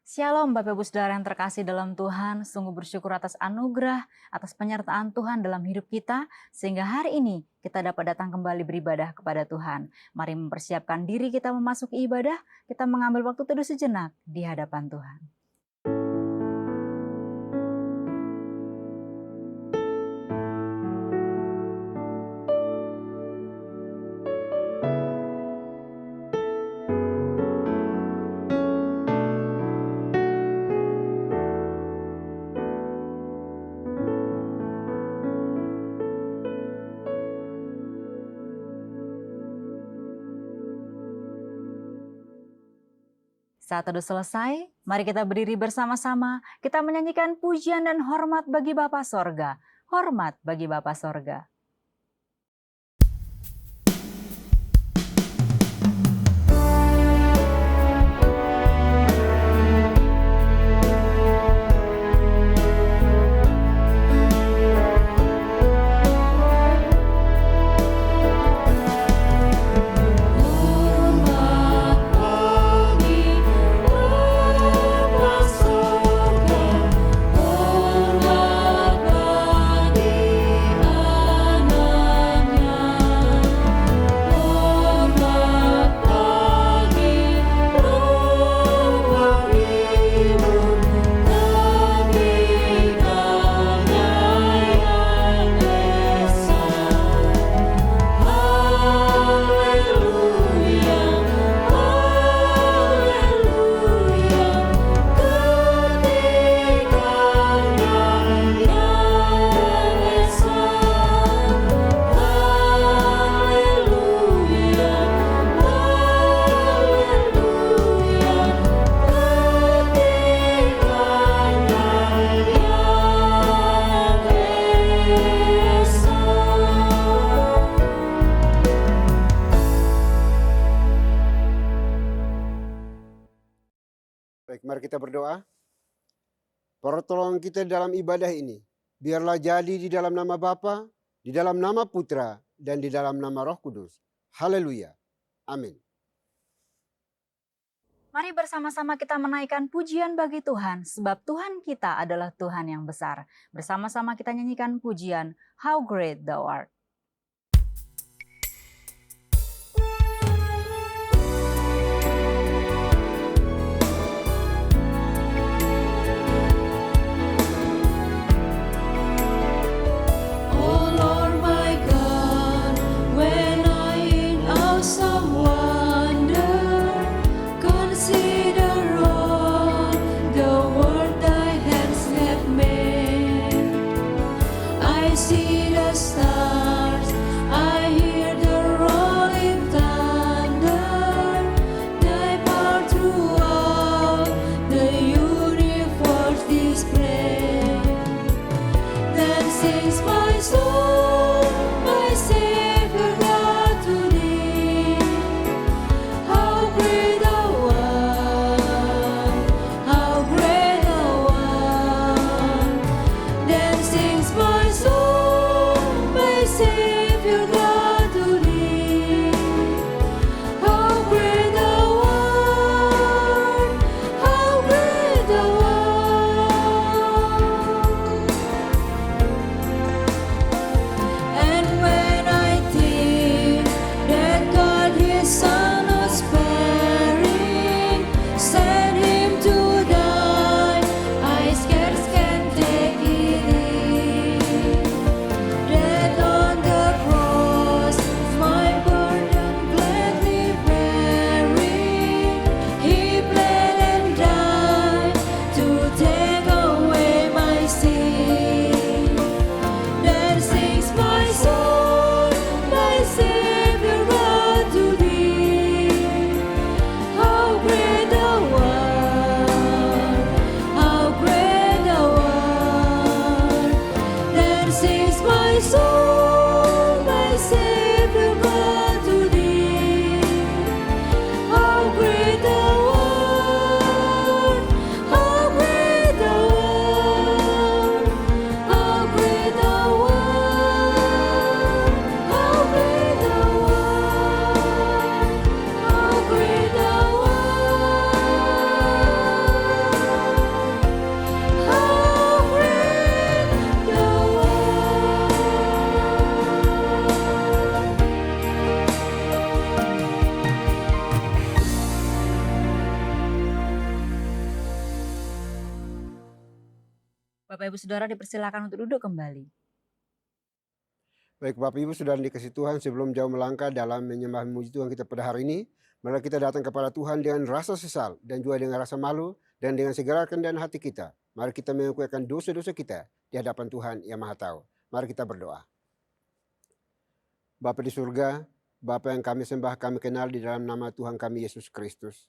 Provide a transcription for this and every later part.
Shalom Bapak Ibu Saudara yang terkasih dalam Tuhan, sungguh bersyukur atas anugerah, atas penyertaan Tuhan dalam hidup kita, sehingga hari ini kita dapat datang kembali beribadah kepada Tuhan. Mari mempersiapkan diri kita memasuki ibadah, kita mengambil waktu teduh sejenak di hadapan Tuhan. Saat teduh selesai, mari kita berdiri bersama-sama, kita menyanyikan pujian dan hormat bagi Bapa Sorga. Hormat bagi Bapa Sorga. Mari kita berdoa. Pertolongan kita dalam ibadah ini, biarlah jadi di dalam nama Bapa, di dalam nama Putra, dan di dalam nama Roh Kudus. Haleluya. Amin. Mari bersama-sama kita menaikkan pujian bagi Tuhan, sebab Tuhan kita adalah Tuhan yang besar. Bersama-sama kita nyanyikan pujian, How Great Thou Art. See the stars. Bapak Ibu Saudara dipersilakan untuk duduk kembali. Baik Bapak Ibu Saudara dikasih Tuhan, sebelum jauh melangkah dalam menyembah memuji Tuhan kita pada hari ini, mari kita datang kepada Tuhan dengan rasa sesal dan juga dengan rasa malu dan dengan segala kerendahan hati kita. Mari kita mengakui akan dosa-dosa kita di hadapan Tuhan yang Maha Tahu. Mari kita berdoa. Bapa di surga, Bapa yang kami sembah, kami kenal di dalam nama Tuhan kami Yesus Kristus.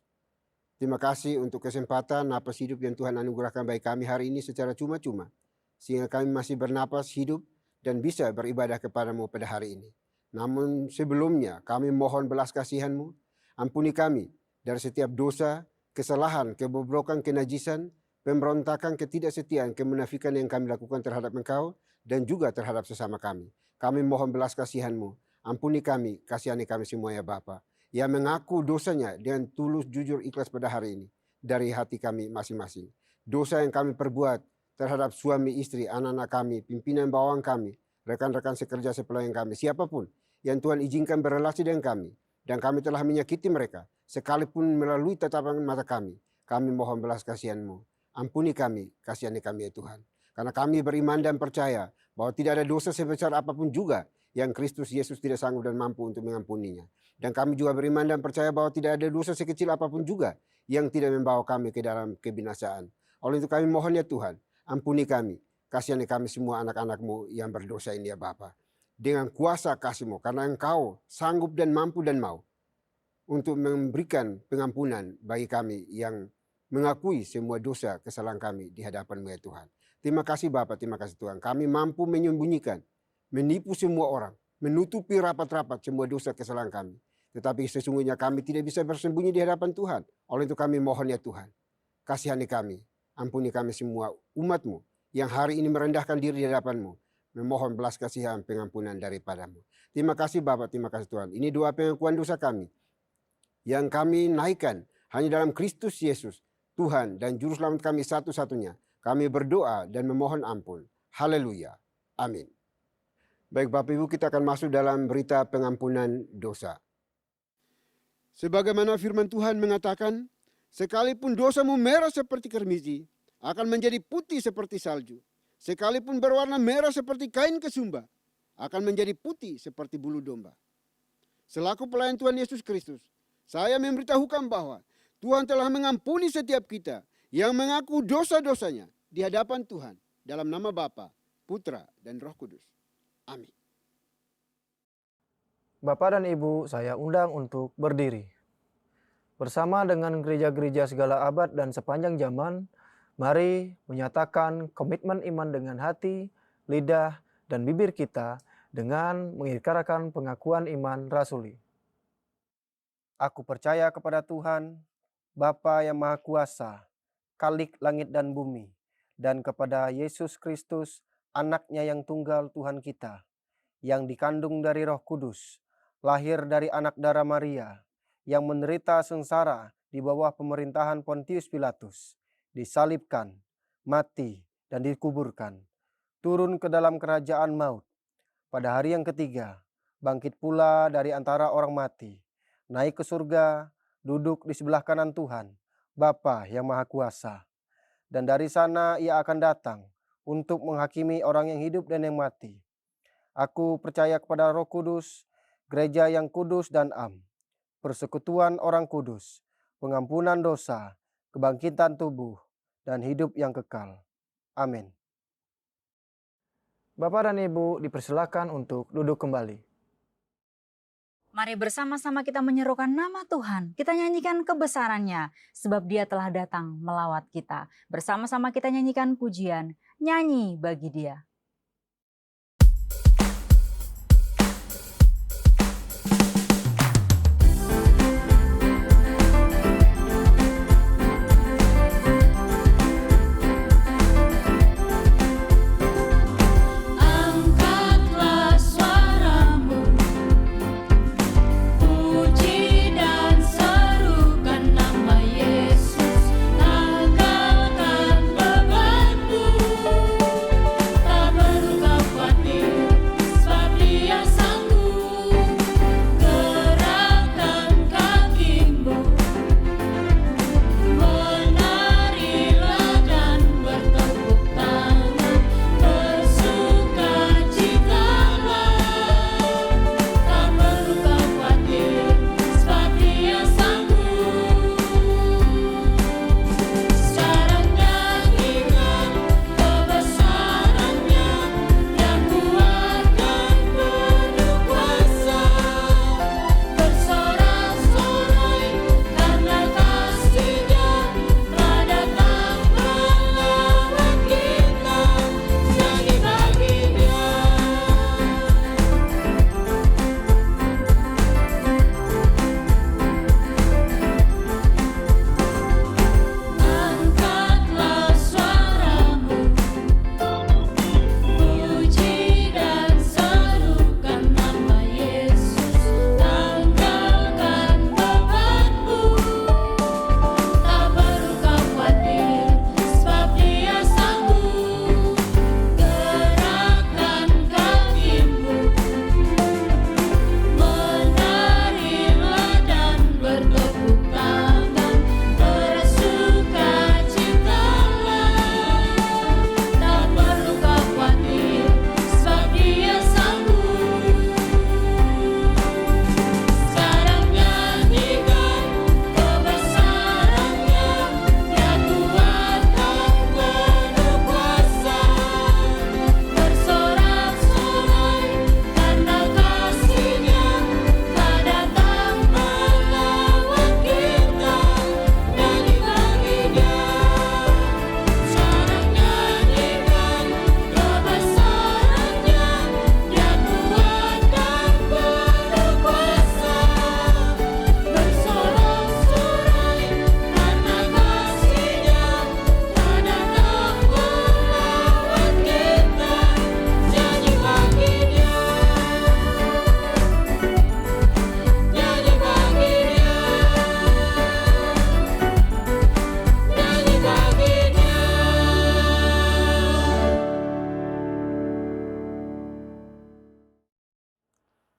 Terima kasih untuk kesempatan napas hidup yang Tuhan anugerahkan bagi kami hari ini secara cuma-cuma, sehingga kami masih bernapas hidup dan bisa beribadah kepadamu pada hari ini. Namun sebelumnya kami mohon belas kasihan-Mu, ampuni kami dari setiap dosa, kesalahan, kebobrokan, kenajisan, pemberontakan, ketidaksetiaan, kemunafikan yang kami lakukan terhadap Engkau dan juga terhadap sesama kami. Kami mohon belas kasihan-Mu, ampuni kami, kasihani kami semua ya Bapa, yang mengaku dosanya dengan tulus, jujur, ikhlas pada hari ini dari hati kami masing-masing. Dosa yang kami perbuat terhadap suami, istri, anak-anak kami, pimpinan bawang kami, rekan-rekan sekerja sepelayan kami, siapapun yang Tuhan izinkan berrelasi dengan kami, dan kami telah menyakiti mereka, sekalipun melalui tatapan mata kami mohon belas kasihan-Mu. Ampuni kami, kasihani kami ya Tuhan. Karena kami beriman dan percaya bahwa tidak ada dosa sebesar apapun juga yang Kristus Yesus tidak sanggup dan mampu untuk mengampuninya. Dan kami juga beriman dan percaya bahwa tidak ada dosa sekecil apapun juga yang tidak membawa kami ke dalam kebinasaan. Oleh itu kami mohon ya Tuhan, ampuni kami, kasihani kami semua anak-anak-Mu yang berdosa ini ya Bapa. Dengan kuasa kasih-Mu, karena Engkau sanggup dan mampu dan mau untuk memberikan pengampunan bagi kami yang mengakui semua dosa kesalahan kami di hadapan-Mu ya Tuhan. Terima kasih Bapa, terima kasih Tuhan. Kami mampu menyembunyikan, menipu semua orang, menutupi rapat-rapat semua dosa kesalahan kami. Tetapi sesungguhnya kami tidak bisa bersembunyi di hadapan Tuhan. Oleh itu kami mohon ya Tuhan, kasihani kami, ampuni kami semua umat-Mu yang hari ini merendahkan diri di hadapan-Mu, memohon belas kasihan pengampunan daripada-Mu. Terima kasih Bapa, terima kasih Tuhan. Ini doa pengakuan dosa kami yang kami naikkan hanya dalam Kristus Yesus, Tuhan dan Juru Selamat kami satu-satunya. Kami berdoa dan memohon ampun. Haleluya. Amin. Baik Bapak Ibu, kita akan masuk dalam berita pengampunan dosa. Sebagaimana firman Tuhan mengatakan, sekalipun dosamu merah seperti kermiji, akan menjadi putih seperti salju. Sekalipun berwarna merah seperti kain kesumba, akan menjadi putih seperti bulu domba. Selaku pelayan Tuhan Yesus Kristus, saya memberitahukan bahwa Tuhan telah mengampuni setiap kita yang mengaku dosa-dosanya di hadapan Tuhan dalam nama Bapa, Putra, dan Roh Kudus. Amin. Bapak dan Ibu, saya undang untuk berdiri. Bersama dengan gereja-gereja segala abad dan sepanjang zaman, mari menyatakan komitmen iman dengan hati, lidah, dan bibir kita dengan mengikarakan pengakuan iman rasuli. Aku percaya kepada Tuhan, Bapa yang Maha Kuasa, Khalik langit dan bumi, dan kepada Yesus Kristus, Anak-Nya yang tunggal Tuhan kita, yang dikandung dari Roh Kudus, lahir dari anak darah Maria, yang menderita sengsara di bawah pemerintahan Pontius Pilatus, disalibkan, mati, dan dikuburkan, turun ke dalam kerajaan maut. Pada hari yang ketiga, bangkit pula dari antara orang mati, naik ke surga, duduk di sebelah kanan Tuhan, Bapa yang Maha Kuasa. Dan dari sana ia akan datang untuk menghakimi orang yang hidup dan yang mati. Aku percaya kepada Roh Kudus, gereja yang kudus dan am, persekutuan orang kudus, pengampunan dosa, kebangkitan tubuh, dan hidup yang kekal. Amin. Bapak dan Ibu dipersilakan untuk duduk kembali. Mari bersama-sama kita menyerukan nama Tuhan. Kita nyanyikan kebesarannya, sebab Dia telah datang melawat kita. Bersama-sama kita nyanyikan pujian, nyanyi bagi Dia. Tak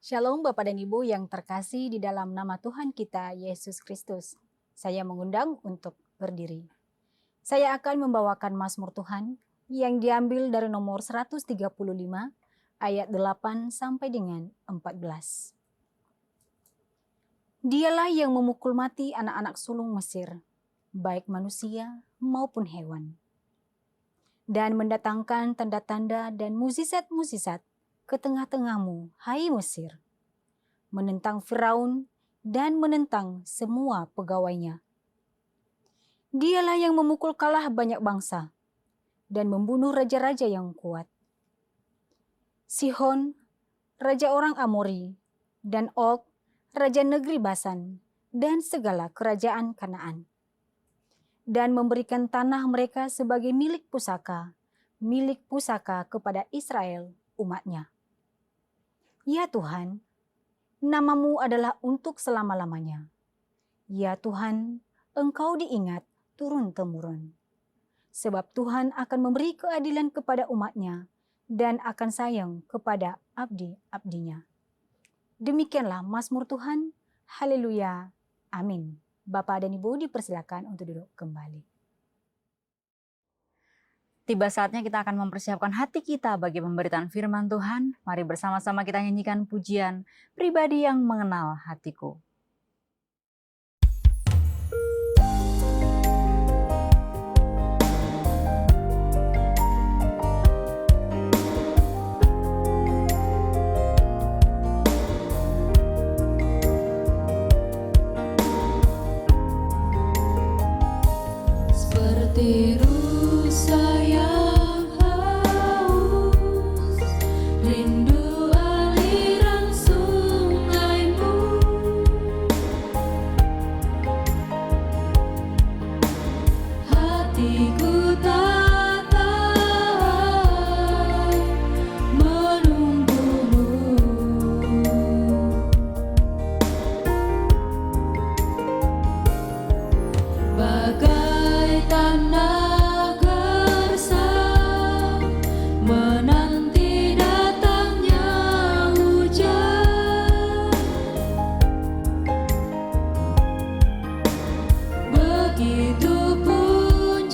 Shalom Bapak dan Ibu yang terkasih di dalam nama Tuhan kita Yesus Kristus. Saya mengundang untuk berdiri. Saya akan membawakan Mazmur Tuhan yang diambil dari nomor 135 ayat 8 sampai dengan 14. Dialah yang memukul mati anak-anak sulung Mesir, baik manusia maupun hewan, dan mendatangkan tanda-tanda dan mukjizat-mukjizat ke tengah-tengahmu, hai Mesir, menentang Firaun dan menentang semua pegawainya. Dialah yang memukul kalah banyak bangsa dan membunuh raja-raja yang kuat. Sihon, raja orang Amori, dan Og, raja negeri Basan, dan segala kerajaan Kanaan. Dan memberikan tanah mereka sebagai milik pusaka kepada Israel, umatnya. Ya Tuhan, namamu adalah untuk selama-lamanya. Ya Tuhan, Engkau diingat turun-temurun. Sebab Tuhan akan memberi keadilan kepada umatnya dan akan sayang kepada abdi-abdinya. Demikianlah Mazmur Tuhan. Haleluya. Amin. Bapak dan Ibu dipersilakan untuk duduk kembali. Tiba saatnya kita akan mempersiapkan hati kita bagi pemberitaan firman Tuhan. Mari bersama-sama kita nyanyikan pujian Pribadi yang Mengenal Hatiku. Seperti rusa yang haus, rindu aliran sungaimu. Hatiku tak tahan menunggumu. Bagai tanah gersang menanti datangnya hujan, begitu pun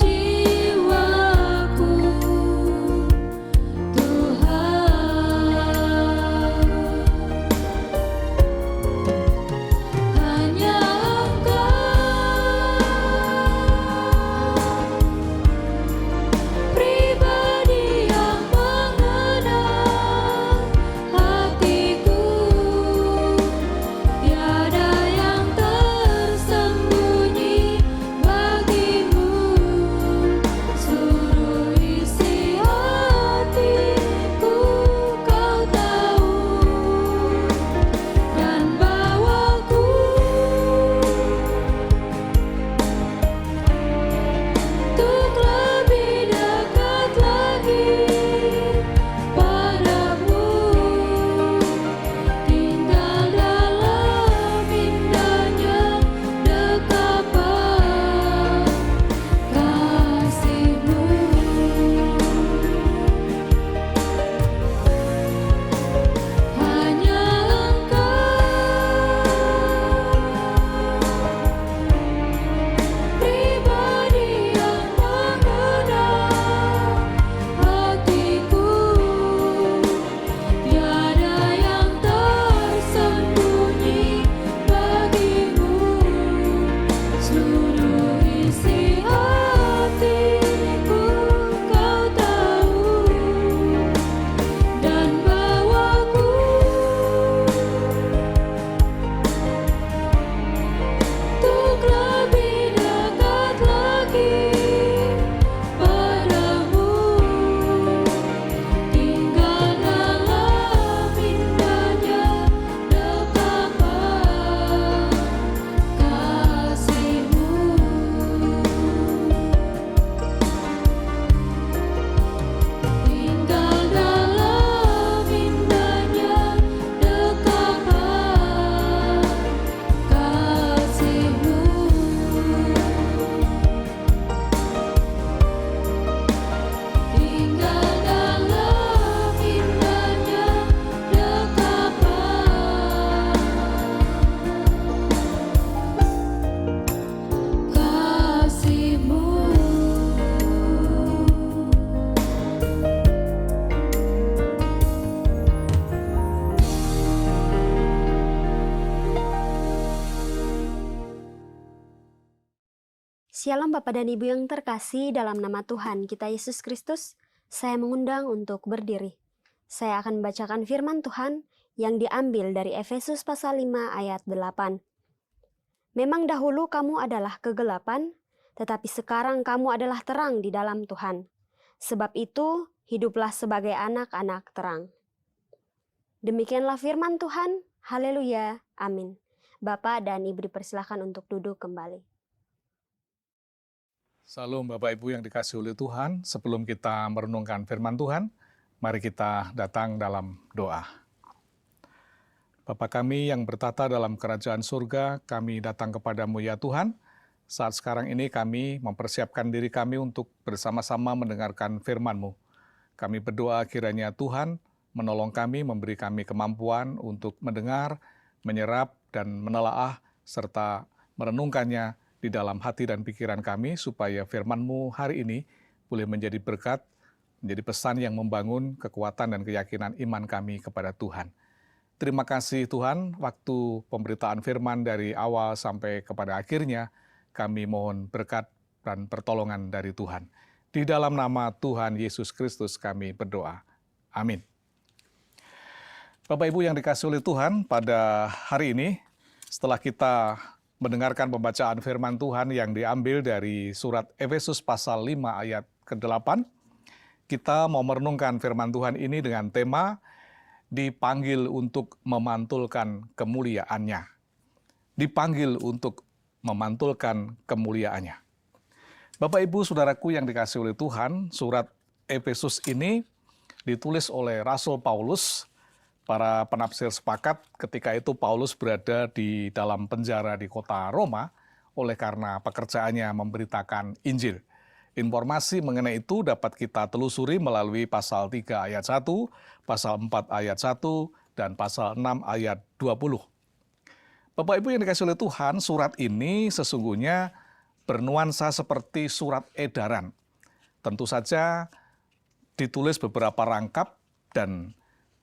Shalom Bapak dan Ibu yang terkasih, dalam nama Tuhan kita Yesus Kristus, saya mengundang untuk berdiri. Saya akan membacakan firman Tuhan yang diambil dari Efesus pasal 5 ayat 8. Memang dahulu kamu adalah kegelapan, tetapi sekarang kamu adalah terang di dalam Tuhan. Sebab itu, hiduplah sebagai anak-anak terang. Demikianlah firman Tuhan. Haleluya. Amin. Bapak dan Ibu dipersilakan untuk duduk kembali. Salam Bapak Ibu yang dikasihi oleh Tuhan, sebelum kita merenungkan firman Tuhan, mari kita datang dalam doa. Bapa kami yang bertata dalam kerajaan surga, kami datang kepadamu ya Tuhan. Saat sekarang ini kami mempersiapkan diri kami untuk bersama-sama mendengarkan firman-Mu. Kami berdoa kiranya Tuhan menolong kami, memberi kami kemampuan untuk mendengar, menyerap, dan menelaah, serta merenungkannya di dalam hati dan pikiran kami, supaya firman-Mu hari ini boleh menjadi berkat, menjadi pesan yang membangun kekuatan dan keyakinan iman kami kepada Tuhan. Terima kasih Tuhan, waktu pemberitaan firman dari awal sampai kepada akhirnya, kami mohon berkat dan pertolongan dari Tuhan. Di dalam nama Tuhan Yesus Kristus kami berdoa. Amin. Bapak Ibu yang dikasihi oleh Tuhan, pada hari ini, setelah kita mendengarkan pembacaan firman Tuhan yang diambil dari surat Efesus pasal 5 ayat ke-8, kita mau merenungkan firman Tuhan ini dengan tema dipanggil untuk memantulkan kemuliaannya. Dipanggil untuk memantulkan kemuliaannya. Bapak Ibu Saudaraku yang dikasihi oleh Tuhan, surat Efesus ini ditulis oleh Rasul Paulus. Para penafsir sepakat ketika itu Paulus berada di dalam penjara di kota Roma oleh karena pekerjaannya memberitakan Injil. Informasi mengenai itu dapat kita telusuri melalui pasal 3 ayat 1, pasal 4 ayat 1, dan pasal 6 ayat 20. Bapak Ibu yang dikasihi oleh Tuhan, surat ini sesungguhnya bernuansa seperti surat edaran. Tentu saja ditulis beberapa rangkap dan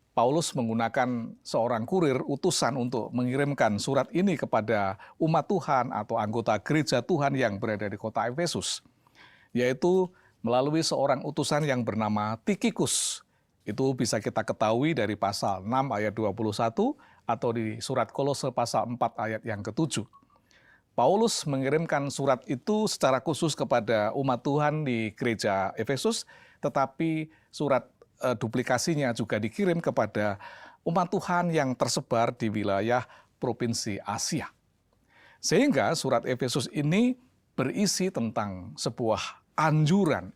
Paulus menggunakan seorang kurir utusan untuk mengirimkan surat ini kepada umat Tuhan atau anggota gereja Tuhan yang berada di kota Efesus, yaitu melalui seorang utusan yang bernama Tikhikus. Itu bisa kita ketahui dari pasal 6 ayat 21 atau di surat Kolose pasal 4 ayat yang ke-7. Paulus mengirimkan surat itu secara khusus kepada umat Tuhan di gereja Efesus, tetapi surat duplikasinya juga dikirim kepada umat Tuhan yang tersebar di wilayah provinsi Asia. Sehingga surat Efesus ini berisi tentang sebuah anjuran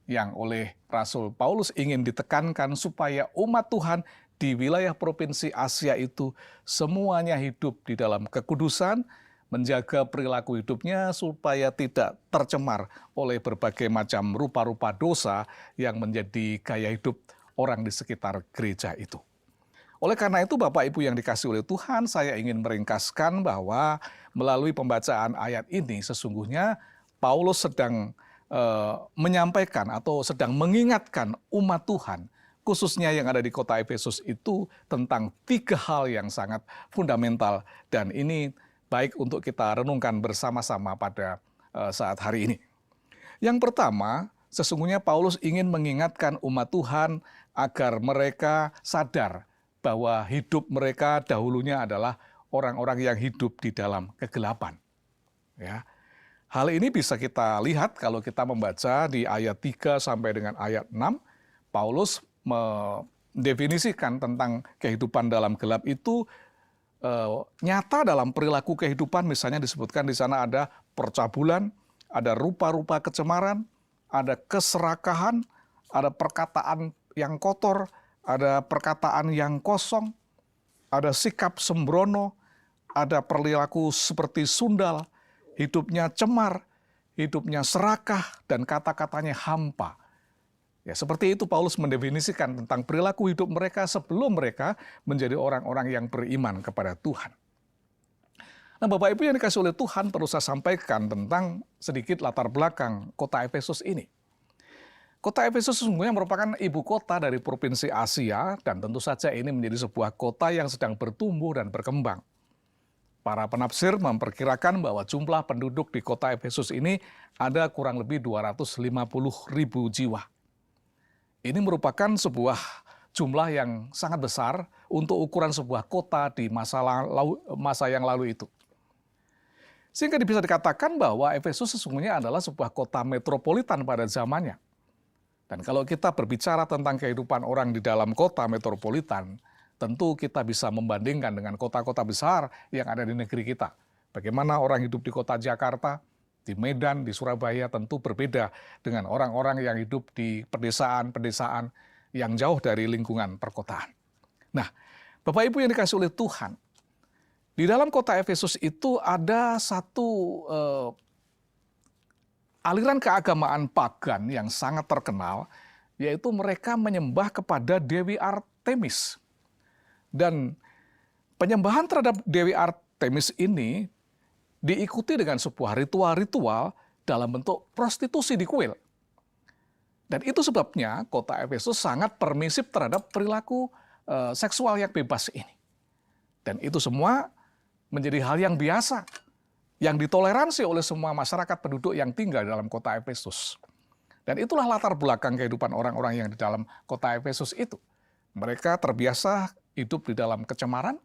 yang oleh Rasul Paulus ingin ditekankan supaya umat Tuhan di wilayah provinsi Asia itu semuanya hidup di dalam kekudusan, menjaga perilaku hidupnya supaya tidak tercemar oleh berbagai macam rupa-rupa dosa yang menjadi gaya hidup orang di sekitar gereja itu. Oleh karena itu Bapak Ibu yang dikasihi oleh Tuhan, saya ingin meringkaskan bahwa melalui pembacaan ayat ini sesungguhnya Paulus sedang menyampaikan atau sedang mengingatkan umat Tuhan, khususnya yang ada di kota Efesus itu tentang 3 hal yang sangat fundamental, dan ini baik untuk kita renungkan bersama-sama pada saat hari ini. Yang pertama, sesungguhnya Paulus ingin mengingatkan umat Tuhan agar mereka sadar bahwa hidup mereka dahulunya adalah orang-orang yang hidup di dalam kegelapan. Ya. Hal ini bisa kita lihat kalau kita membaca di ayat 3 sampai dengan ayat 6, Paulus mendefinisikan tentang kehidupan dalam gelap itu nyata dalam perilaku kehidupan. Misalnya disebutkan di sana ada percabulan, ada rupa-rupa kecemaran, ada keserakahan, ada perkataan yang kotor, ada perkataan yang kosong, ada sikap sembrono, ada perilaku seperti sundal, hidupnya cemar, hidupnya serakah, dan kata-katanya hampa. Ya, seperti itu Paulus mendefinisikan tentang perilaku hidup mereka sebelum mereka menjadi orang-orang yang beriman kepada Tuhan. Nah, Bapak Ibu yang dikasihi oleh Tuhan, perlu saya sampaikan tentang sedikit latar belakang kota Efesus ini. Kota Efesus sesungguhnya merupakan ibu kota dari provinsi Asia, dan tentu saja ini menjadi sebuah kota yang sedang bertumbuh dan berkembang. Para penafsir memperkirakan bahwa jumlah penduduk di kota Efesus ini ada kurang lebih 250.000 jiwa. Ini merupakan sebuah jumlah yang sangat besar untuk ukuran sebuah kota di masa yang lalu itu. Sehingga bisa dikatakan bahwa Efesus sesungguhnya adalah sebuah kota metropolitan pada zamannya. Dan kalau kita berbicara tentang kehidupan orang di dalam kota metropolitan, tentu kita bisa membandingkan dengan kota-kota besar yang ada di negeri kita. Bagaimana orang hidup di kota Jakarta, di Medan, di Surabaya tentu berbeda dengan orang-orang yang hidup di pedesaan-pedesaan yang jauh dari lingkungan perkotaan. Nah, Bapak Ibu yang dikasih oleh Tuhan, di dalam kota Efesus itu ada satu aliran keagamaan pagan yang sangat terkenal, yaitu mereka menyembah kepada Dewi Artemis. Dan penyembahan terhadap Dewi Artemis ini diikuti dengan sebuah ritual-ritual dalam bentuk prostitusi di kuil. Dan itu sebabnya kota Efesus sangat permisif terhadap perilaku seksual yang bebas ini. Dan itu semua menjadi hal yang biasa, yang ditoleransi oleh semua masyarakat penduduk yang tinggal dalam kota Efesus. Dan itulah latar belakang kehidupan orang-orang yang di dalam kota Efesus itu. Mereka terbiasa hidup di dalam kecemaran,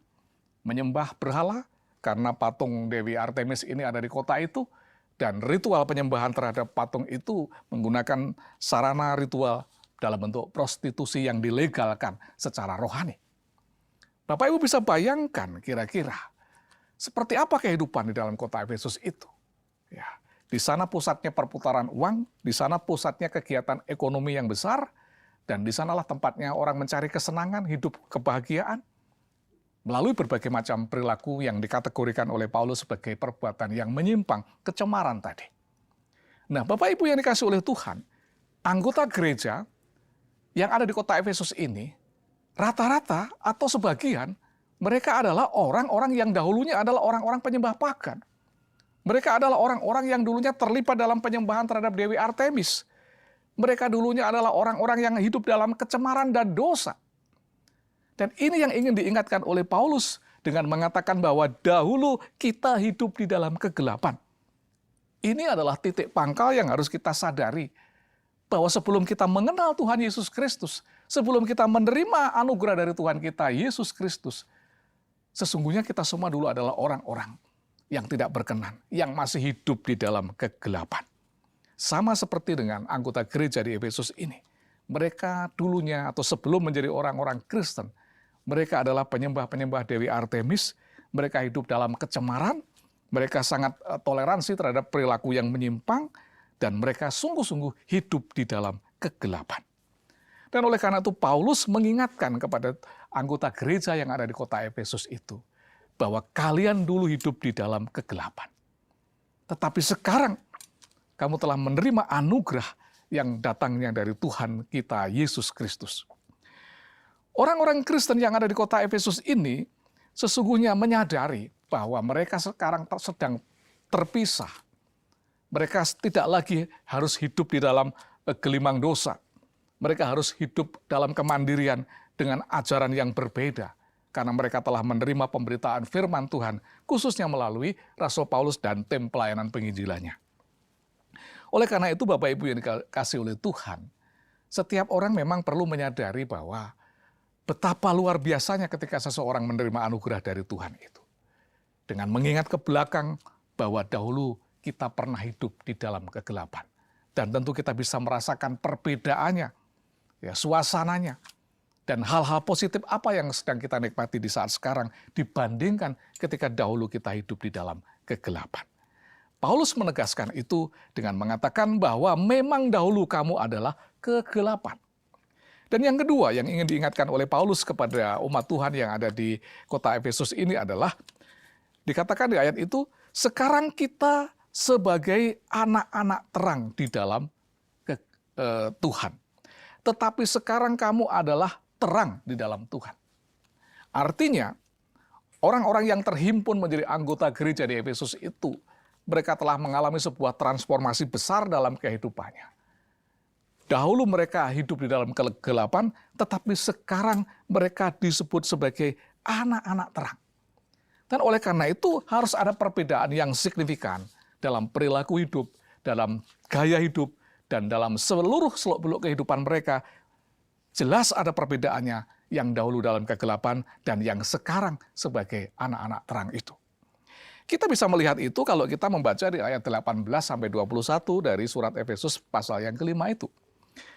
menyembah berhala, karena patung Dewi Artemis ini ada di kota itu, dan ritual penyembahan terhadap patung itu menggunakan sarana ritual dalam bentuk prostitusi yang dilegalkan secara rohani. Bapak Ibu bisa bayangkan kira-kira seperti apa kehidupan di dalam kota Efesus itu. Ya, di sana pusatnya perputaran uang, di sana pusatnya kegiatan ekonomi yang besar, dan di sanalah tempatnya orang mencari kesenangan, hidup kebahagiaan, melalui berbagai macam perilaku yang dikategorikan oleh Paulus sebagai perbuatan yang menyimpang, kecemaran tadi. Nah, Bapak Ibu yang dikasih oleh Tuhan, anggota gereja yang ada di kota Efesus ini, rata-rata atau sebagian, mereka adalah orang-orang yang dahulunya adalah orang-orang penyembah pagan. Mereka adalah orang-orang yang dulunya terlibat dalam penyembahan terhadap Dewi Artemis. Mereka dulunya adalah orang-orang yang hidup dalam kecemaran dan dosa. Dan ini yang ingin diingatkan oleh Paulus dengan mengatakan bahwa dahulu kita hidup di dalam kegelapan. Ini adalah titik pangkal yang harus kita sadari. Bahwa sebelum kita mengenal Tuhan Yesus Kristus, sebelum kita menerima anugerah dari Tuhan kita, Yesus Kristus, sesungguhnya kita semua dulu adalah orang-orang yang tidak berkenan, yang masih hidup di dalam kegelapan. Sama seperti dengan anggota gereja di Efesus ini. Mereka dulunya atau sebelum menjadi orang-orang Kristen, mereka adalah penyembah-penyembah Dewi Artemis, mereka hidup dalam kecemaran, mereka sangat toleransi terhadap perilaku yang menyimpang, dan mereka sungguh-sungguh hidup di dalam kegelapan. Dan oleh karena itu Paulus mengingatkan kepada anggota gereja yang ada di kota Efesus itu, bahwa kalian dulu hidup di dalam kegelapan. Tetapi sekarang kamu telah menerima anugerah yang datangnya dari Tuhan kita, Yesus Kristus. Orang-orang Kristen yang ada di kota Efesus ini sesungguhnya menyadari bahwa mereka sekarang sedang terpisah. Mereka tidak lagi harus hidup di dalam gelimang dosa. Mereka harus hidup dalam kemandirian dengan ajaran yang berbeda. Karena mereka telah menerima pemberitaan firman Tuhan, khususnya melalui Rasul Paulus dan tim pelayanan penginjilannya. Oleh karena itu Bapak Ibu yang dikasih oleh Tuhan, setiap orang memang perlu menyadari bahwa betapa luar biasanya ketika seseorang menerima anugerah dari Tuhan itu. Dengan mengingat ke belakang bahwa dahulu kita pernah hidup di dalam kegelapan. Dan tentu kita bisa merasakan perbedaannya, ya, suasananya, dan hal-hal positif apa yang sedang kita nikmati di saat sekarang dibandingkan ketika dahulu kita hidup di dalam kegelapan. Paulus menegaskan itu dengan mengatakan bahwa memang dahulu kamu adalah kegelapan. Dan yang kedua yang ingin diingatkan oleh Paulus kepada umat Tuhan yang ada di kota Efesus ini adalah, dikatakan di ayat itu, sekarang kita sebagai anak-anak terang di dalam Tuhan. Tetapi sekarang kamu adalah terang di dalam Tuhan. Artinya, orang-orang yang terhimpun menjadi anggota gereja di Efesus itu, mereka telah mengalami sebuah transformasi besar dalam kehidupannya. Dahulu mereka hidup di dalam kegelapan, tetapi sekarang mereka disebut sebagai anak-anak terang. Dan oleh karena itu harus ada perbedaan yang signifikan dalam perilaku hidup, dalam gaya hidup, dan dalam seluruh seluk-beluk kehidupan mereka. Jelas ada perbedaannya yang dahulu dalam kegelapan dan yang sekarang sebagai anak-anak terang itu. Kita bisa melihat itu kalau kita membaca di ayat 18-21 dari surat Efesus pasal yang kelima itu.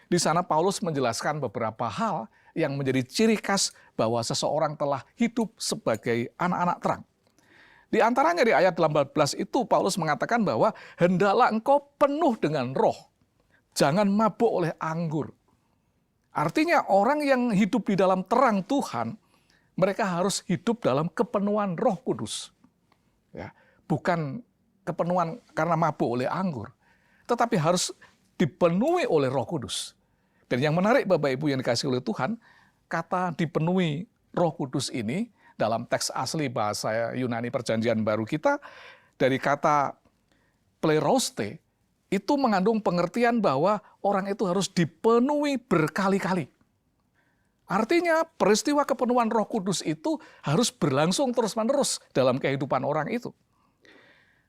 Di sana Paulus menjelaskan beberapa hal yang menjadi ciri khas bahwa seseorang telah hidup sebagai anak-anak terang. Di antaranya di ayat 18 itu Paulus mengatakan bahwa hendaklah engkau penuh dengan roh, jangan mabuk oleh anggur. Artinya orang yang hidup di dalam terang Tuhan, mereka harus hidup dalam kepenuhan Roh Kudus. Ya, bukan kepenuhan karena mabuk oleh anggur, tetapi harus dipenuhi oleh Roh Kudus. Dan yang menarik Bapak Ibu yang dikasihi oleh Tuhan, kata dipenuhi Roh Kudus ini dalam teks asli bahasa Yunani Perjanjian Baru kita, dari kata pleroste, itu mengandung pengertian bahwa orang itu harus dipenuhi berkali-kali. Artinya peristiwa kepenuhan Roh Kudus itu harus berlangsung terus-menerus dalam kehidupan orang itu.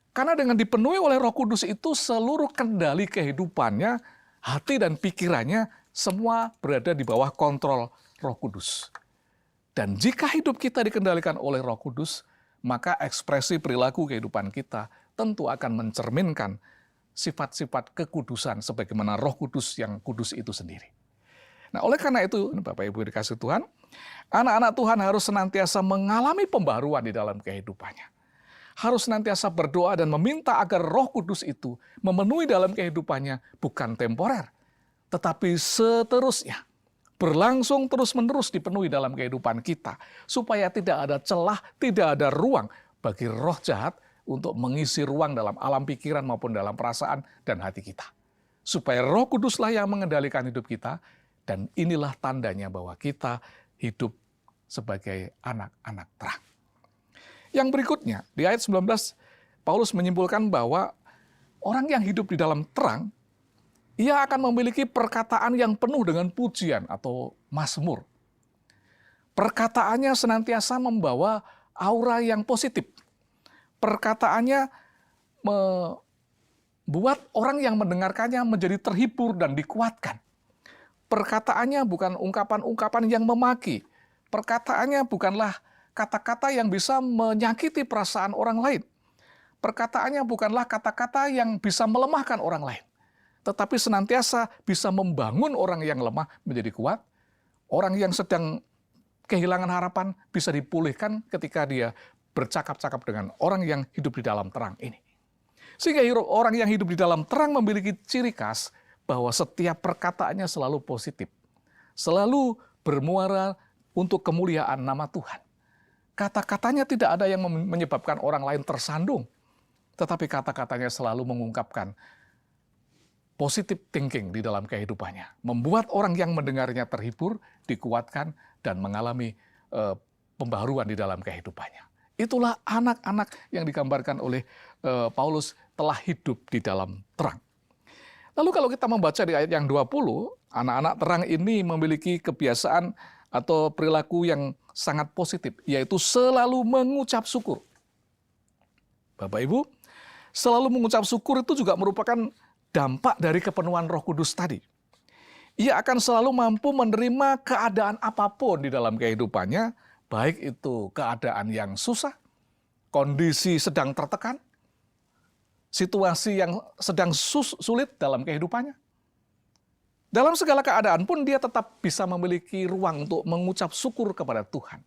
Karena dengan dipenuhi oleh Roh Kudus itu seluruh kendali kehidupannya, hati dan pikirannya semua berada di bawah kontrol Roh Kudus. Dan jika hidup kita dikendalikan oleh Roh Kudus, maka ekspresi perilaku kehidupan kita tentu akan mencerminkan sifat-sifat kekudusan sebagaimana Roh Kudus yang kudus itu sendiri. Nah, oleh karena itu, Bapak Ibu dikasihi Tuhan, anak-anak Tuhan harus senantiasa mengalami pembaharuan di dalam kehidupannya. Harus senantiasa berdoa dan meminta agar Roh Kudus itu memenuhi dalam kehidupannya bukan temporer, tetapi seterusnya. Berlangsung terus-menerus dipenuhi dalam kehidupan kita, supaya tidak ada celah, tidak ada ruang bagi roh jahat untuk mengisi ruang dalam alam pikiran maupun dalam perasaan dan hati kita. Supaya Roh Kuduslah yang mengendalikan hidup kita, dan inilah tandanya bahwa kita hidup sebagai anak-anak terang. Yang berikutnya, di ayat 19, Paulus menyimpulkan bahwa orang yang hidup di dalam terang, ia akan memiliki perkataan yang penuh dengan pujian atau mazmur. Perkataannya senantiasa membawa aura yang positif. Perkataannya membuat orang yang mendengarkannya menjadi terhibur dan dikuatkan. Perkataannya bukan ungkapan-ungkapan yang memaki. Perkataannya bukanlah kata-kata yang bisa menyakiti perasaan orang lain. Perkataannya bukanlah kata-kata yang bisa melemahkan orang lain. Tetapi senantiasa bisa membangun orang yang lemah menjadi kuat. Orang yang sedang kehilangan harapan bisa dipulihkan ketika dia bercakap-cakap dengan orang yang hidup di dalam terang ini. Sehingga orang yang hidup di dalam terang memiliki ciri khas bahwa setiap perkataannya selalu positif. Selalu bermuara untuk kemuliaan nama Tuhan. Kata-katanya tidak ada yang menyebabkan orang lain tersandung. Tetapi kata-katanya selalu mengungkapkan positive thinking di dalam kehidupannya. Membuat orang yang mendengarnya terhibur, dikuatkan, dan mengalami pembaharuan di dalam kehidupannya. Itulah anak-anak yang digambarkan oleh Paulus telah hidup di dalam terang. Lalu kalau kita membaca di ayat yang 20, anak-anak terang ini memiliki kebiasaan atau perilaku yang sangat positif, yaitu selalu mengucap syukur. Bapak Ibu, selalu mengucap syukur itu juga merupakan dampak dari kepenuhan Roh Kudus tadi. Ia akan selalu mampu menerima keadaan apapun di dalam kehidupannya, baik itu keadaan yang susah, kondisi sedang tertekan, situasi yang sedang sulit dalam kehidupannya. Dalam segala keadaan pun dia tetap bisa memiliki ruang untuk mengucap syukur kepada Tuhan.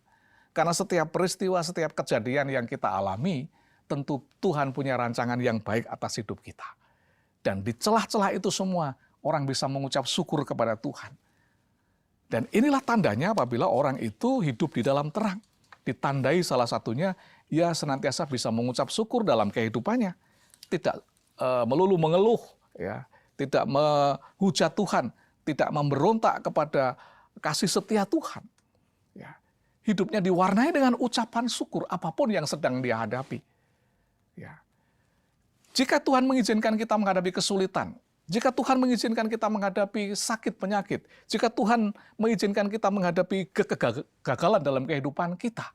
Karena setiap peristiwa, setiap kejadian yang kita alami, tentu Tuhan punya rancangan yang baik atas hidup kita. Dan di celah-celah itu semua, orang bisa mengucap syukur kepada Tuhan. Dan inilah tandanya apabila orang itu hidup di dalam terang. Ditandai salah satunya, ia senantiasa bisa mengucap syukur dalam kehidupannya. Tidak melulu mengeluh, ya, tidak menghujat Tuhan, tidak memberontak kepada kasih setia Tuhan. Ya. Hidupnya diwarnai dengan ucapan syukur apapun yang sedang dia hadapi. Ya. Jika Tuhan mengizinkan kita menghadapi kesulitan, jika Tuhan mengizinkan kita menghadapi sakit penyakit, jika Tuhan mengizinkan kita menghadapi kegagalan dalam kehidupan kita,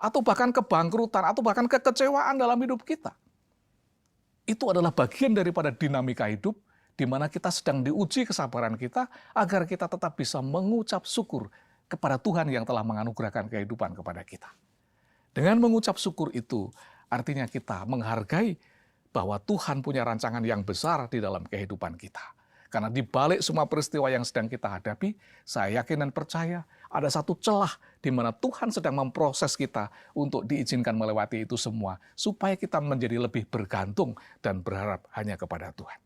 atau bahkan kebangkrutan, atau bahkan kekecewaan dalam hidup kita. Itu adalah bagian daripada dinamika hidup, di mana kita sedang diuji kesabaran kita, agar kita tetap bisa mengucap syukur kepada Tuhan yang telah menganugerahkan kehidupan kepada kita. Dengan mengucap syukur itu, artinya kita menghargai bahwa Tuhan punya rancangan yang besar di dalam kehidupan kita. Karena di balik semua peristiwa yang sedang kita hadapi, saya yakin dan percaya ada satu celah di mana Tuhan sedang memproses kita untuk diizinkan melewati itu semua, supaya kita menjadi lebih bergantung dan berharap hanya kepada Tuhan.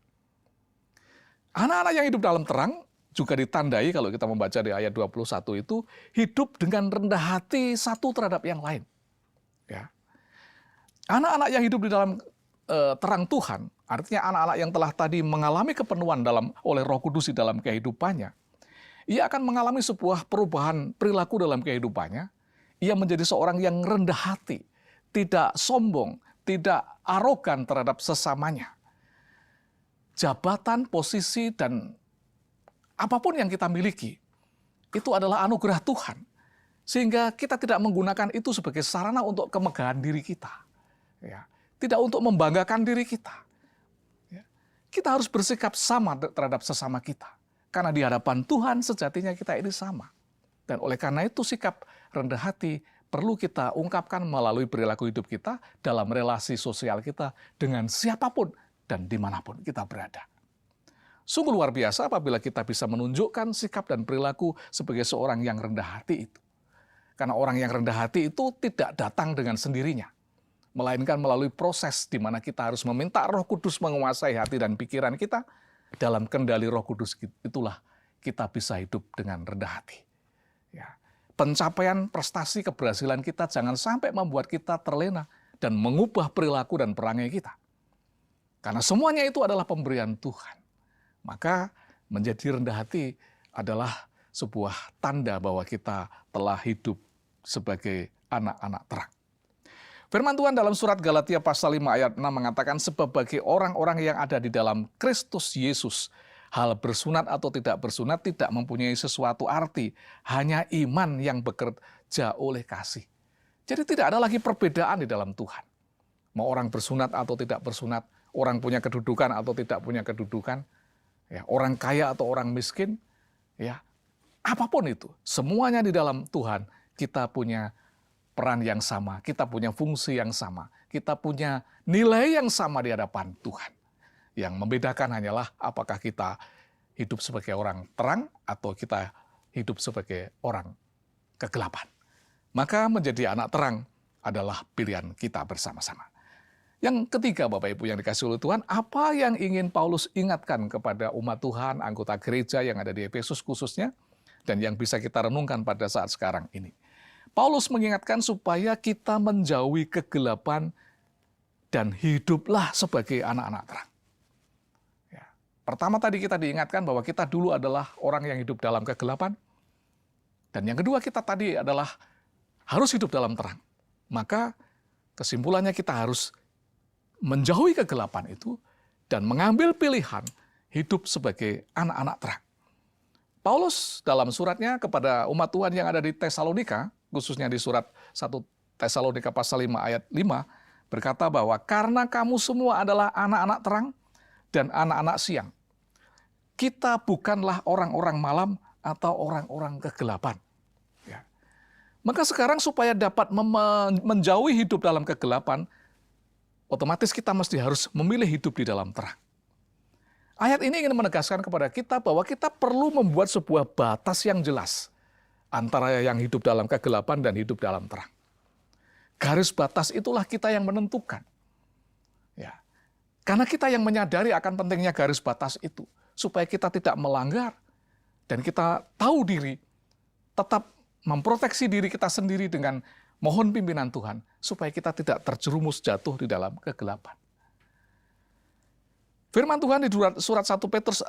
Anak-anak yang hidup dalam terang juga ditandai kalau kita membaca di ayat 21 itu, hidup dengan rendah hati satu terhadap yang lain. Ya. Anak-anak yang hidup di dalam terang Tuhan, artinya anak-anak yang telah tadi mengalami kepenuhan oleh Roh Kudus di dalam kehidupannya, ia akan mengalami sebuah perubahan perilaku dalam kehidupannya. Ia menjadi seorang yang rendah hati, tidak sombong, tidak arogan terhadap sesamanya. Jabatan, posisi, dan apapun yang kita miliki, itu adalah anugerah Tuhan. Sehingga kita tidak menggunakan itu sebagai sarana untuk kemegahan diri kita. Ya. Tidak untuk membanggakan diri kita. Ya. Kita harus bersikap sama terhadap sesama kita. Karena di hadapan Tuhan sejatinya kita ini sama. Dan oleh karena itu sikap rendah hati perlu kita ungkapkan melalui perilaku hidup kita dalam relasi sosial kita dengan siapapun dan dimanapun kita berada. Sungguh luar biasa apabila kita bisa menunjukkan sikap dan perilaku sebagai seorang yang rendah hati itu. Karena orang yang rendah hati itu tidak datang dengan sendirinya, melainkan melalui proses di mana kita harus meminta Roh Kudus menguasai hati dan pikiran kita. Dalam kendali Roh Kudus itulah kita bisa hidup dengan rendah hati. Ya. Pencapaian prestasi keberhasilan kita jangan sampai membuat kita terlena dan mengubah perilaku dan perangai kita. Karena semuanya itu adalah pemberian Tuhan. Maka menjadi rendah hati adalah sebuah tanda bahwa kita telah hidup sebagai anak-anak terang. Firman Tuhan dalam surat Galatia pasal 5 ayat 6 mengatakan, sebab bagi orang-orang yang ada di dalam Kristus Yesus, hal bersunat atau tidak bersunat tidak mempunyai sesuatu arti, hanya iman yang bekerja oleh kasih. Jadi tidak ada lagi perbedaan di dalam Tuhan. Mau orang bersunat atau tidak bersunat, orang punya kedudukan atau tidak punya kedudukan, ya, orang kaya atau orang miskin, ya, apapun itu, semuanya di dalam Tuhan kita punya peran yang sama, kita punya fungsi yang sama, kita punya nilai yang sama di hadapan Tuhan. Yang membedakan hanyalah apakah kita hidup sebagai orang terang atau kita hidup sebagai orang kegelapan. Maka menjadi anak terang adalah pilihan kita bersama-sama. Yang ketiga, Bapak Ibu yang dikasihi oleh Tuhan, apa yang ingin Paulus ingatkan kepada umat Tuhan, anggota gereja yang ada di Efesus khususnya, dan yang bisa kita renungkan pada saat sekarang ini. Paulus mengingatkan supaya kita menjauhi kegelapan dan hiduplah sebagai anak-anak terang. Ya. Pertama tadi kita diingatkan bahwa kita dulu adalah orang yang hidup dalam kegelapan. Dan yang kedua kita tadi adalah harus hidup dalam terang. Maka kesimpulannya kita harus menjauhi kegelapan itu dan mengambil pilihan hidup sebagai anak-anak terang. Paulus dalam suratnya kepada umat Tuhan yang ada di Tesalonika, khususnya di surat 1 Tesalonika pasal 5 ayat 5, berkata bahwa karena kamu semua adalah anak-anak terang dan anak-anak siang, kita bukanlah orang-orang malam atau orang-orang kegelapan. Ya. Maka sekarang supaya dapat menjauhi hidup dalam kegelapan, otomatis kita mesti harus memilih hidup di dalam terang. Ayat ini ingin menegaskan kepada kita bahwa kita perlu membuat sebuah batas yang jelas antara yang hidup dalam kegelapan dan hidup dalam terang. Garis batas itulah kita yang menentukan. Ya. Karena kita yang menyadari akan pentingnya garis batas itu, supaya kita tidak melanggar, dan kita tahu diri, tetap memproteksi diri kita sendiri dengan mohon pimpinan Tuhan, supaya kita tidak terjerumus jatuh di dalam kegelapan. Firman Tuhan di surat 1 Petrus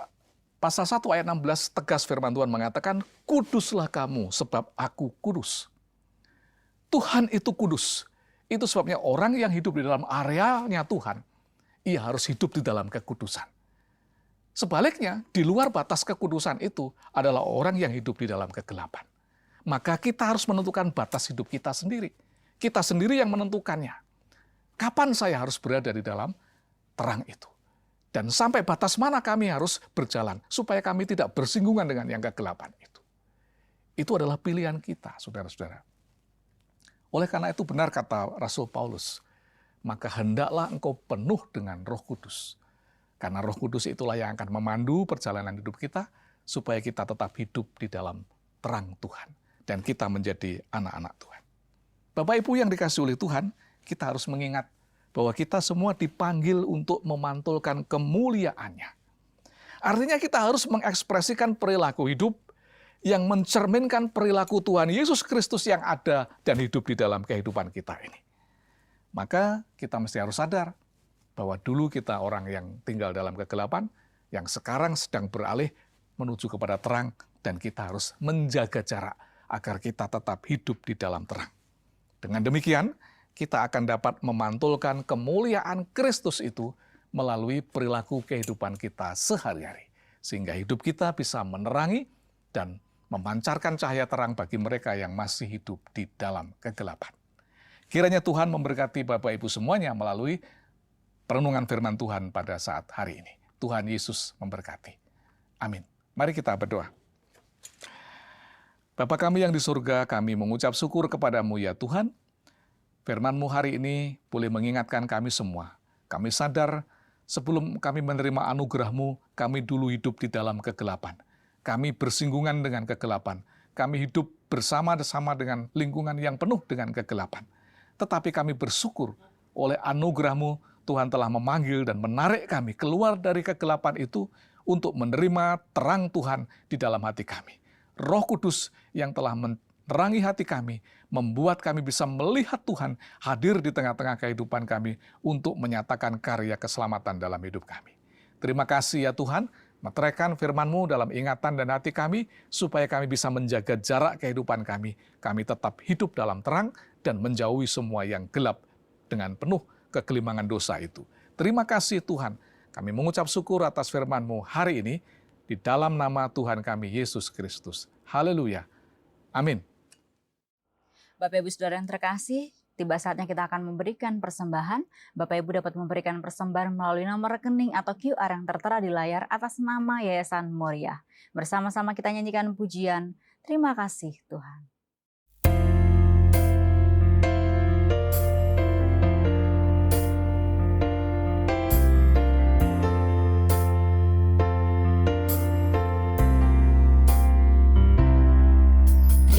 pasal 1 ayat 16 tegas firman Tuhan mengatakan, kuduslah kamu sebab aku kudus. Tuhan itu kudus. Itu sebabnya orang yang hidup di dalam areanya Tuhan, ia harus hidup di dalam kekudusan. Sebaliknya, di luar batas kekudusan itu adalah orang yang hidup di dalam kegelapan. Maka kita harus menentukan batas hidup kita sendiri. Kita sendiri yang menentukannya. Kapan saya harus berada di dalam terang itu? Dan sampai batas mana kami harus berjalan supaya kami tidak bersinggungan dengan yang kegelapan itu. Itu adalah pilihan kita, saudara-saudara. Oleh karena itu benar kata Rasul Paulus, maka hendaklah engkau penuh dengan Roh Kudus. Karena Roh Kudus itulah yang akan memandu perjalanan hidup kita supaya kita tetap hidup di dalam terang Tuhan. Dan kita menjadi anak-anak Tuhan. Bapak Ibu yang dikasihi oleh Tuhan, kita harus mengingat bahwa kita semua dipanggil untuk memantulkan kemuliaannya. Artinya kita harus mengekspresikan perilaku hidup yang mencerminkan perilaku Tuhan Yesus Kristus yang ada dan hidup di dalam kehidupan kita ini. Maka kita mesti harus sadar bahwa dulu kita orang yang tinggal dalam kegelapan, yang sekarang sedang beralih menuju kepada terang, dan kita harus menjaga jarak agar kita tetap hidup di dalam terang. Dengan demikian, kita akan dapat memantulkan kemuliaan Kristus itu melalui perilaku kehidupan kita sehari-hari. Sehingga hidup kita bisa menerangi dan memancarkan cahaya terang bagi mereka yang masih hidup di dalam kegelapan. Kiranya Tuhan memberkati Bapak Ibu semuanya melalui perenungan firman Tuhan pada saat hari ini. Tuhan Yesus memberkati. Amin. Mari kita berdoa. Bapa kami yang di surga, kami mengucap syukur kepadamu ya Tuhan. Firman-Mu hari ini boleh mengingatkan kami semua. Kami sadar sebelum kami menerima anugerah-Mu, kami dulu hidup di dalam kegelapan. Kami bersinggungan dengan kegelapan. Kami hidup bersama-sama dengan lingkungan yang penuh dengan kegelapan. Tetapi kami bersyukur oleh anugerah-Mu, Tuhan telah memanggil dan menarik kami keluar dari kegelapan itu untuk menerima terang Tuhan di dalam hati kami. Roh Kudus yang telah menerangi hati kami, membuat kami bisa melihat Tuhan hadir di tengah-tengah kehidupan kami untuk menyatakan karya keselamatan dalam hidup kami. Terima kasih ya Tuhan, meteraikan firman-Mu dalam ingatan dan hati kami, supaya kami bisa menjaga jarak kehidupan kami. Kami tetap hidup dalam terang dan menjauhi semua yang gelap dengan penuh kegelimangan dosa itu. Terima kasih Tuhan, kami mengucap syukur atas firman-Mu hari ini, di dalam nama Tuhan kami Yesus Kristus. Haleluya. Amin. Bapak Ibu Saudara yang terkasih, tiba saatnya kita akan memberikan persembahan. Bapak Ibu dapat memberikan persembahan melalui nomor rekening atau QR yang tertera di layar atas nama Yayasan Moriah. Bersama-sama kita nyanyikan pujian, terima kasih Tuhan.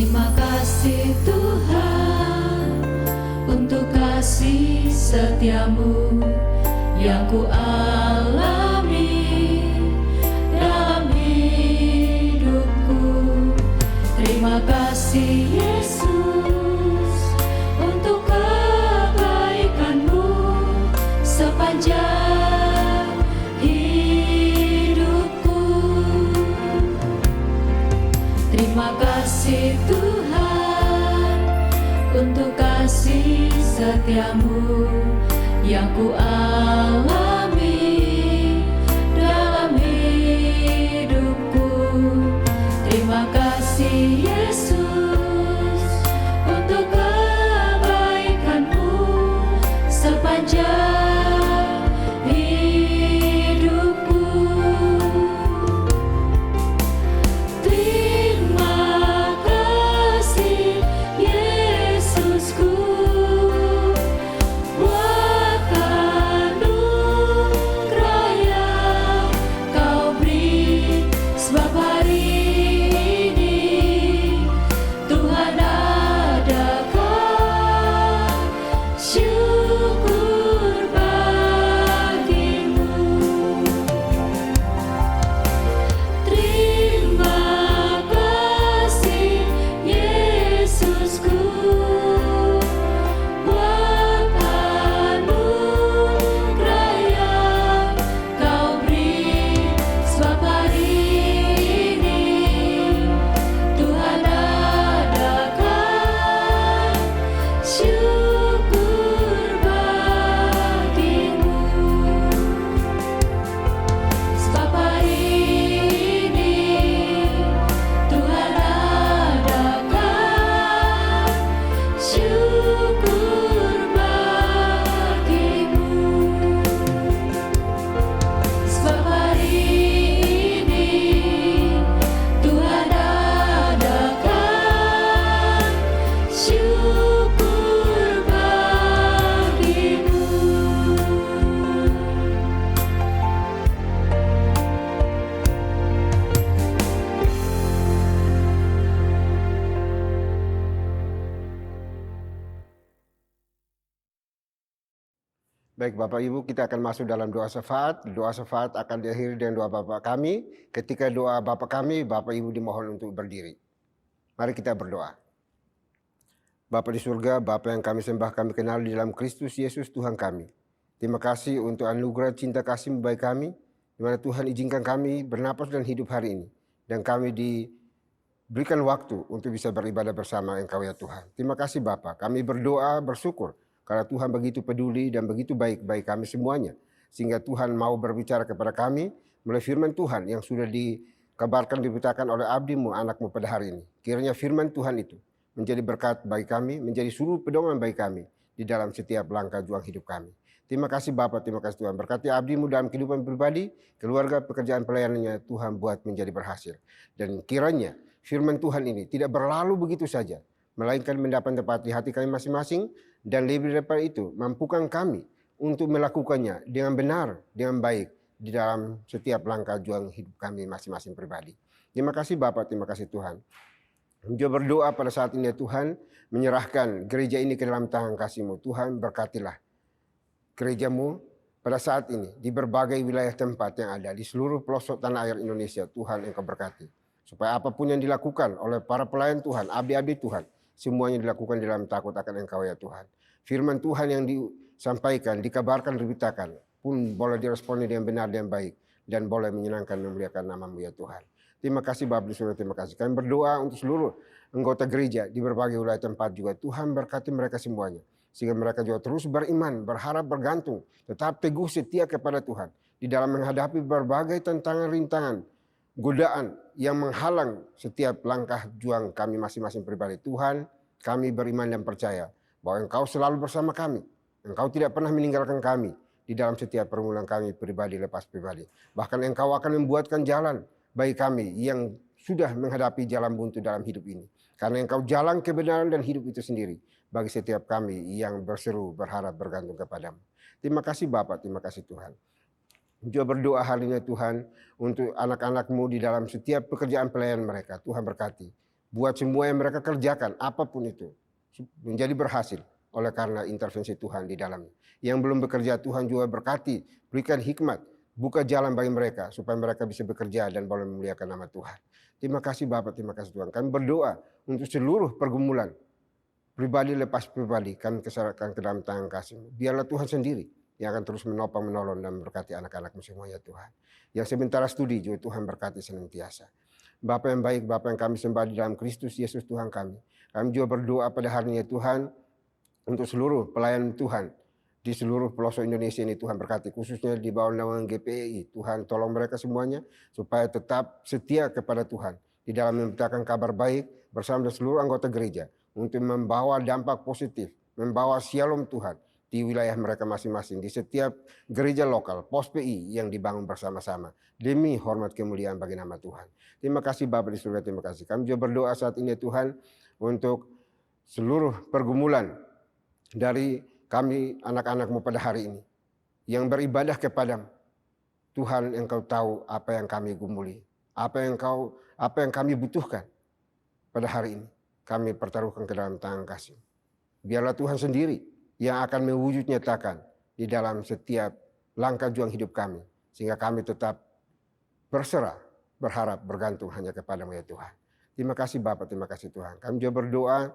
Terima kasih Tuhan untuk kasih setia-Mu yang ku alami dalam hidupku. Terima kasih Yesus untuk kebaikan-Mu sepanjang hidupku. Terima kasih Tuhan untuk kasih setia-Mu yang ku alami dalam hidupku. Terima kasih Yesus untuk kebaikan-Mu sepanjang hidupku. Terima kasih Yesusku buat anugerah-Mu Baik Bapak Ibu, kita akan masuk dalam doa syafaat. Doa syafaat akan diakhiri dengan doa Bapak kami. Ketika doa Bapak kami, Bapak Ibu dimohon untuk berdiri. Mari kita berdoa. Bapa di surga, Bapa yang kami sembah, kami kenal di dalam Kristus Yesus Tuhan kami. Terima kasih untuk anugerah cinta kasih baik kami, di mana Tuhan izinkan kami bernapas dan hidup hari ini. Dan kami diberikan waktu untuk bisa beribadah bersama Engkau ya Tuhan. Terima kasih Bapa, kami berdoa, bersyukur, karena Tuhan begitu peduli dan begitu baik bagi kami semuanya. Sehingga Tuhan mau berbicara kepada kami melalui firman Tuhan yang sudah dikabarkan, diberitakan oleh abdi-Mu, anak-Mu pada hari ini. Kiranya firman Tuhan itu menjadi berkat bagi kami, menjadi suluh pedoman bagi kami di dalam setiap langkah juang hidup kami. Terima kasih Bapa, terima kasih Tuhan. Berkati abdi-Mu dalam kehidupan pribadi, keluarga, pekerjaan pelayanannya, Tuhan buat menjadi berhasil. Dan kiranya firman Tuhan ini tidak berlalu begitu saja, melainkan mendapat tempat di hati kami masing-masing, dan lebih daripada itu, mampukan kami untuk melakukannya dengan benar, dengan baik, di dalam setiap langkah juang hidup kami masing-masing pribadi. Terima kasih Bapa, terima kasih Tuhan. Juga berdoa pada saat ini ya Tuhan, menyerahkan gereja ini ke dalam tangan kasih-Mu. Tuhan berkatilah gereja-Mu pada saat ini di berbagai wilayah tempat yang ada di seluruh pelosok tanah air Indonesia. Tuhan Engkau berkati. Supaya apapun yang dilakukan oleh para pelayan Tuhan, abdi-abdi Tuhan, semuanya dilakukan dalam takut akan Engkau ya Tuhan. Firman Tuhan yang disampaikan, dikabarkan, diberitakan pun boleh diresponi dengan benar dan baik, dan boleh menyenangkan dan memuliakan nama-Mu ya Tuhan. Terima kasih Bapa di surga, terima kasih. Kami berdoa untuk seluruh anggota gereja di berbagai wilayah tempat juga. Tuhan berkati mereka semuanya. Sehingga mereka juga terus beriman, berharap, bergantung, tetap teguh setia kepada Tuhan. Di dalam menghadapi berbagai tantangan, rintangan, godaan yang menghalang setiap langkah juang kami masing-masing pribadi. Tuhan, kami beriman dan percaya bahwa Engkau selalu bersama kami. Engkau tidak pernah meninggalkan kami di dalam setiap permulaan kami pribadi lepas pribadi. Bahkan Engkau akan membuatkan jalan bagi kami yang sudah menghadapi jalan buntu dalam hidup ini. Karena Engkau jalan kebenaran dan hidup itu sendiri bagi setiap kami yang berseru, berharap, bergantung kepadamu. Terima kasih Bapa, terima kasih Tuhan. Juga berdoa hari ini Tuhan untuk anak-anak-Mu di dalam setiap pekerjaan pelayanan mereka. Tuhan berkati. Buat semua yang mereka kerjakan, apapun itu, menjadi berhasil oleh karena intervensi Tuhan di dalamnya. Yang belum bekerja Tuhan juga berkati, berikan hikmat, buka jalan bagi mereka supaya mereka bisa bekerja dan boleh memuliakan nama Tuhan. Terima kasih Bapak, terima kasih Tuhan. Kami berdoa untuk seluruh pergumulan pribadi lepas pribadi, kami keserahkan ke dalam tangan kasih-Mu. Biarlah Tuhan sendiri yang akan terus menopang, menolong dan memberkati anak-anak-Mu semuanya Tuhan. Yang sementara studi juga Tuhan berkati senantiasa. Bapa yang baik, Bapa yang kami sembah di dalam Kristus Yesus Tuhan kami. Kami juga berdoa pada hari ini Tuhan untuk seluruh pelayan Tuhan di seluruh pelosok Indonesia ini. Tuhan berkati, khususnya di bawah naungan GPI. Tuhan tolong mereka semuanya supaya tetap setia kepada Tuhan di dalam memberitakan kabar baik bersama dengan seluruh anggota gereja untuk membawa dampak positif, membawa shalom Tuhan di wilayah mereka masing-masing, di setiap gereja lokal, pos PI yang dibangun bersama-sama demi hormat kemuliaan bagi nama Tuhan. Terima kasih Bapa di surga, terima kasih. Kami juga berdoa saat ini Tuhan untuk seluruh pergumulan dari kami anak-anak-Mu pada hari ini yang beribadah kepadamu. Tuhan, Engkau tahu apa yang kami gumuli, apa yang kami butuhkan pada hari ini. Kami pertaruhkan ke dalam tangan kasih. Biarlah Tuhan sendiri yang akan mewujud nyatakan di dalam setiap langkah juang hidup kami, sehingga kami tetap berserah, berharap, bergantung hanya kepada-Mu ya Tuhan. Terima kasih Bapak, terima kasih Tuhan. Kami juga berdoa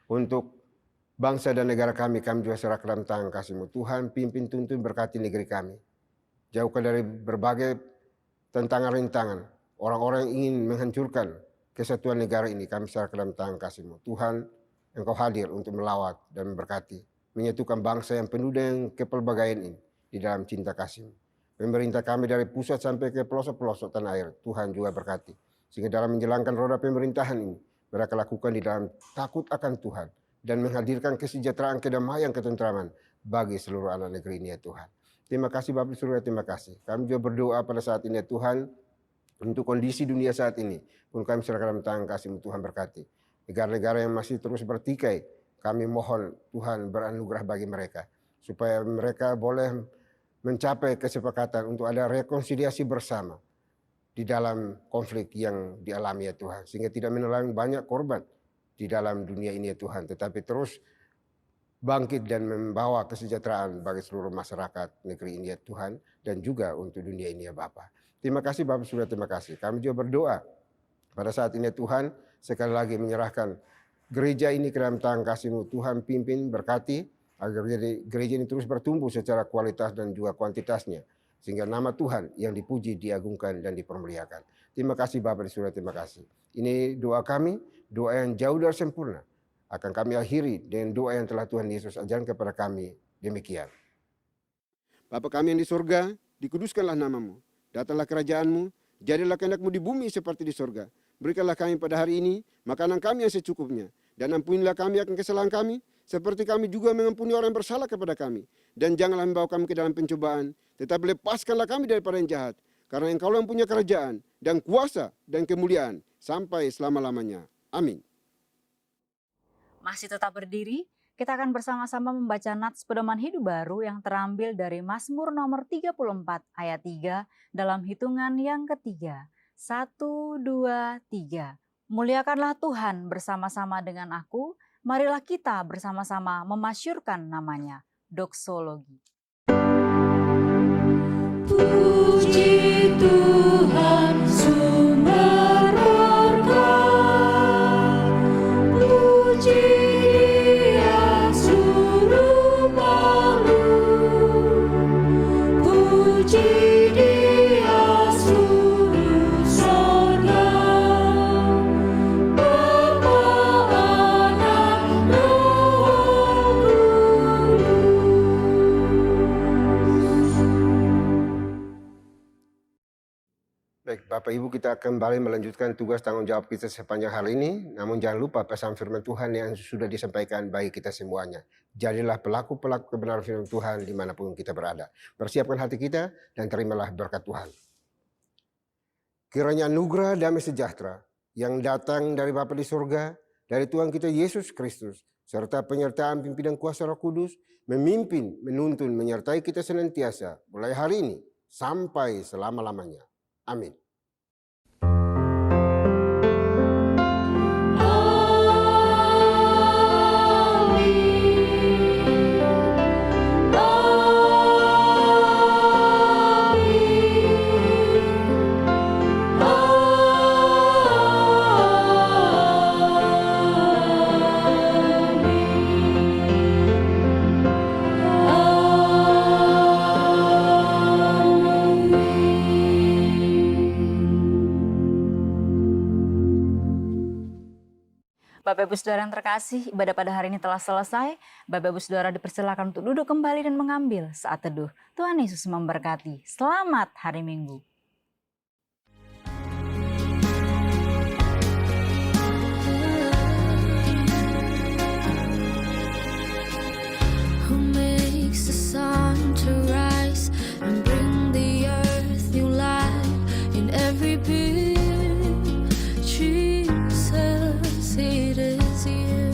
untuk bangsa dan negara kami juga serah ke dalam tangan kasih-Mu. Tuhan, pimpin, tuntun, berkati negeri kami. Jauhkan dari berbagai tantangan rintangan, orang-orang yang ingin menghancurkan kesatuan negara ini, kami serah ke dalam tangan kasih-Mu. Tuhan, Engkau hadir untuk melawat dan memberkati, menyatukan bangsa yang penuh dengan kepelbagaian ini di dalam cinta kasih-Mu. Pemerintah kami dari pusat sampai ke pelosok-pelosok tanah air, Tuhan juga berkati. Sehingga dalam menjalankan roda pemerintahan ini, mereka lakukan di dalam takut akan Tuhan dan menghadirkan kesejahteraan, kedamaian, ketentraman bagi seluruh anak negeri ini ya Tuhan. Terima kasih Bapa di surga, terima kasih. Kami juga berdoa pada saat ini ya Tuhan, untuk kondisi dunia saat ini pun kami serahkan dalam tangan kasih-Mu. Tuhan berkati. Negara-negara yang masih terus bertikai, kami mohon Tuhan beranugerah bagi mereka, supaya mereka boleh mencapai kesepakatan untuk ada rekonsiliasi bersama di dalam konflik yang dialami ya Tuhan. Sehingga tidak menelan banyak korban di dalam dunia ini ya Tuhan, tetapi terus bangkit dan membawa kesejahteraan bagi seluruh masyarakat negeri ini ya Tuhan, dan juga untuk dunia ini ya Bapa. Terima kasih Bapak Surya, terima kasih. Kami juga berdoa pada saat ini ya Tuhan, sekali lagi menyerahkan gereja ini ke dalam tangan kasih-Mu. Tuhan pimpin, berkati, agar gereja ini terus bertumbuh secara kualitas dan juga kuantitasnya. Sehingga nama Tuhan yang dipuji, diagungkan, dan dipermuliakan. Terima kasih Bapak di surga, terima kasih. Ini doa kami, doa yang jauh dari sempurna. Akan kami akhiri dengan doa yang telah Tuhan Yesus ajarkan kepada kami. Demikian. Bapa kami yang di surga, dikuduskanlah namamu. Datanglah kerajaan-Mu, jadilah kehendak-Mu di bumi seperti di surga. Berikanlah kami pada hari ini makanan kami yang secukupnya. Dan ampunilah kami akan kesalahan kami, seperti kami juga mengampuni orang yang bersalah kepada kami. Dan janganlah membawa kami ke dalam pencobaan, tetapi lepaskanlah kami daripada yang jahat. Karena Engkau yang punya kerajaan, dan kuasa, dan kemuliaan, sampai selama-lamanya. Amin. Masih tetap berdiri, kita akan bersama-sama membaca nats pedoman hidup baru yang terambil dari Mazmur nomor 34 ayat 3 dalam hitungan yang ketiga. 1, 2, 3. Muliakanlah Tuhan bersama-sama dengan aku, marilah kita bersama-sama memasyurkan namanya. Doksologi. Puji Tuhan sumber berkah, puji Dia suruh makhluk, puji Dia suruh sorga, Bapa, Anak, Roh Kudus. Baik, Bapak Ibu, kita kembali melanjutkan tugas tanggung jawab kita sepanjang hari ini. Namun jangan lupa pesan firman Tuhan yang sudah disampaikan bagi kita semuanya. Jadilah pelaku-pelaku kebenaran firman Tuhan dimanapun kita berada. Persiapkan hati kita dan terimalah berkat Tuhan. Kiranya anugerah damai sejahtera yang datang dari Bapa di surga, dari Tuhan kita Yesus Kristus, serta penyertaan pimpinan kuasa Roh Kudus, memimpin, menuntun, menyertai kita senantiasa, mulai hari ini sampai selama-lamanya. Amin. Bapak Ibu Saudara yang terkasih, ibadah pada hari ini telah selesai. Bapak Ibu Saudara dipersilakan untuk duduk kembali dan mengambil saat teduh. Tuhan Yesus memberkati. Selamat hari Minggu. Who makes the sun to rise and bring the earth new life in every being? Jesus, it is you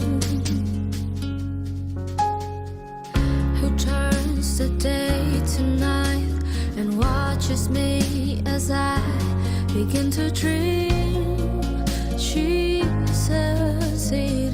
who turns the day to night and watches me as I begin to dream. Jesus, it